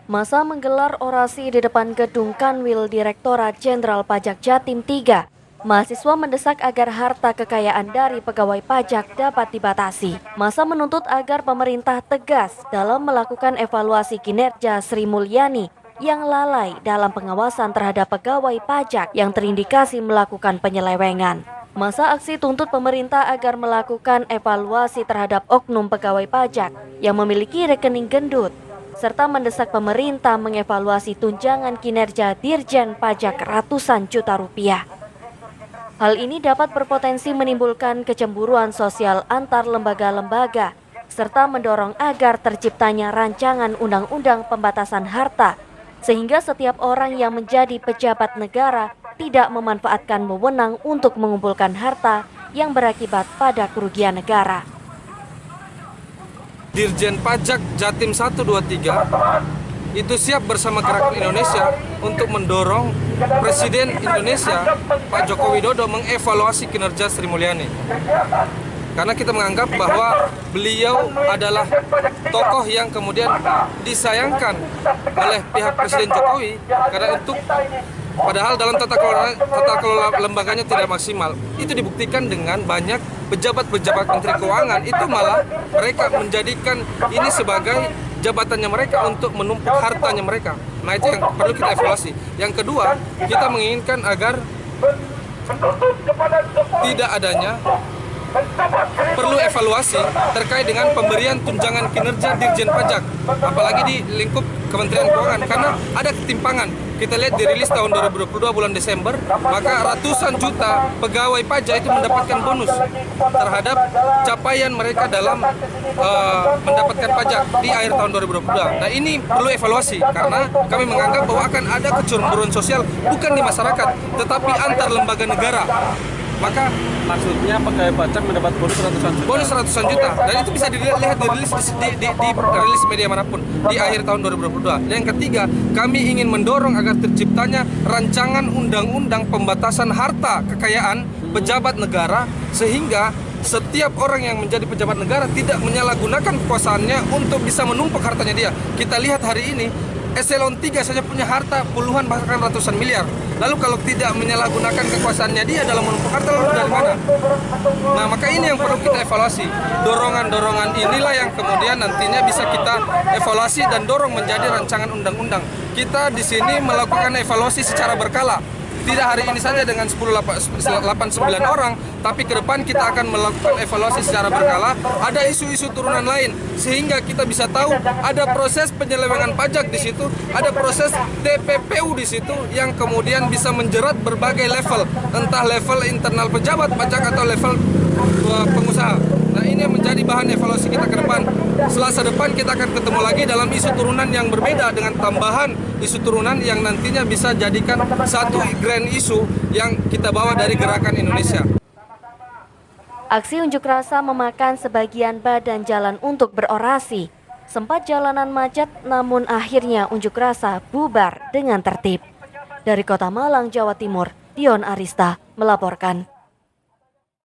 Masa menggelar orasi di depan gedung Kanwil Direktorat Jenderal Pajak Jatim 3. Mahasiswa mendesak agar harta kekayaan dari pegawai pajak dapat dibatasi. Masa menuntut agar pemerintah tegas dalam melakukan evaluasi kinerja Sri Mulyani yang lalai dalam pengawasan terhadap pegawai pajak yang terindikasi melakukan penyelewengan. Masa aksi tuntut pemerintah agar melakukan evaluasi terhadap oknum pegawai pajak yang memiliki rekening gendut, serta mendesak pemerintah mengevaluasi tunjangan kinerja Dirjen Pajak ratusan juta rupiah. Hal ini dapat berpotensi menimbulkan kecemburuan sosial antar lembaga-lembaga, serta mendorong agar terciptanya rancangan undang-undang pembatasan harta, sehingga setiap orang yang menjadi pejabat negara tidak memanfaatkan wewenang untuk mengumpulkan harta yang berakibat pada kerugian negara. Dirjen Pajak Jatim 1, 2, 3 itu siap bersama Gerakan Indonesia untuk mendorong Presiden Indonesia Pak Joko Widodo mengevaluasi kinerja Sri Mulyani. Karena kita menganggap bahwa beliau adalah tokoh yang kemudian disayangkan oleh pihak Presiden Jokowi karena untuk padahal dalam tata kelola lembaganya tidak maksimal. Itu dibuktikan dengan banyak pejabat-pejabat Menteri Keuangan itu malah mereka menjadikan ini sebagai jabatannya mereka untuk menumpuk hartanya mereka. Nah, itu yang perlu kita evaluasi. Yang kedua, kita menginginkan agar tidak adanya perlu evaluasi terkait dengan pemberian tunjangan kinerja Dirjen Pajak, apalagi di lingkup Kementerian Keuangan, karena ada ketimpangan. Kita lihat di rilis tahun 2022 bulan Desember, maka ratusan juta pegawai pajak itu mendapatkan bonus terhadap capaian mereka dalam mendapatkan pajak di akhir tahun 2022. Nah, ini perlu evaluasi karena kami menganggap bahwa akan ada kecemburuan sosial bukan di masyarakat, tetapi antar lembaga negara. Maka maksudnya pegawai pajak mendapat bonus ratusan juta. Dan itu bisa dilihat di rilis media manapun di akhir tahun 2022. Yang ketiga, kami ingin mendorong agar terciptanya rancangan undang-undang pembatasan harta kekayaan pejabat negara sehingga setiap orang yang menjadi pejabat negara tidak menyalahgunakan kekuasaannya untuk bisa menumpuk hartanya dia. Kita lihat hari ini Eselon 3 saja punya harta puluhan bahkan ratusan miliar. Lalu kalau tidak menyalahgunakan kekuasaannya dia dalam menumpuk harta, lalu dari mana? Nah, maka ini yang perlu kita evaluasi. Dorongan-dorongan inilah yang kemudian nantinya bisa kita evaluasi dan dorong menjadi rancangan undang-undang. Kita di sini melakukan evaluasi secara berkala. Tidak hari ini saja dengan 89 orang, tapi ke depan kita akan melakukan evaluasi secara berkala. Ada isu-isu turunan lain, sehingga kita bisa tahu ada proses penyelewengan pajak di situ, ada proses TPPU di situ yang kemudian bisa menjerat berbagai level, entah level internal pejabat pajak atau level pengusaha. Nah, ini yang menjadi bahan evaluasi kita ke depan. Selasa depan kita akan ketemu lagi dalam isu turunan yang berbeda dengan tambahan isu turunan yang nantinya bisa jadikan satu grand isu yang kita bawa dari Gerakan Indonesia. Aksi unjuk rasa memakan sebagian badan jalan untuk berorasi. Sempat jalanan macet, namun akhirnya unjuk rasa bubar dengan tertib. Dari Kota Malang, Jawa Timur, Dion Arista melaporkan.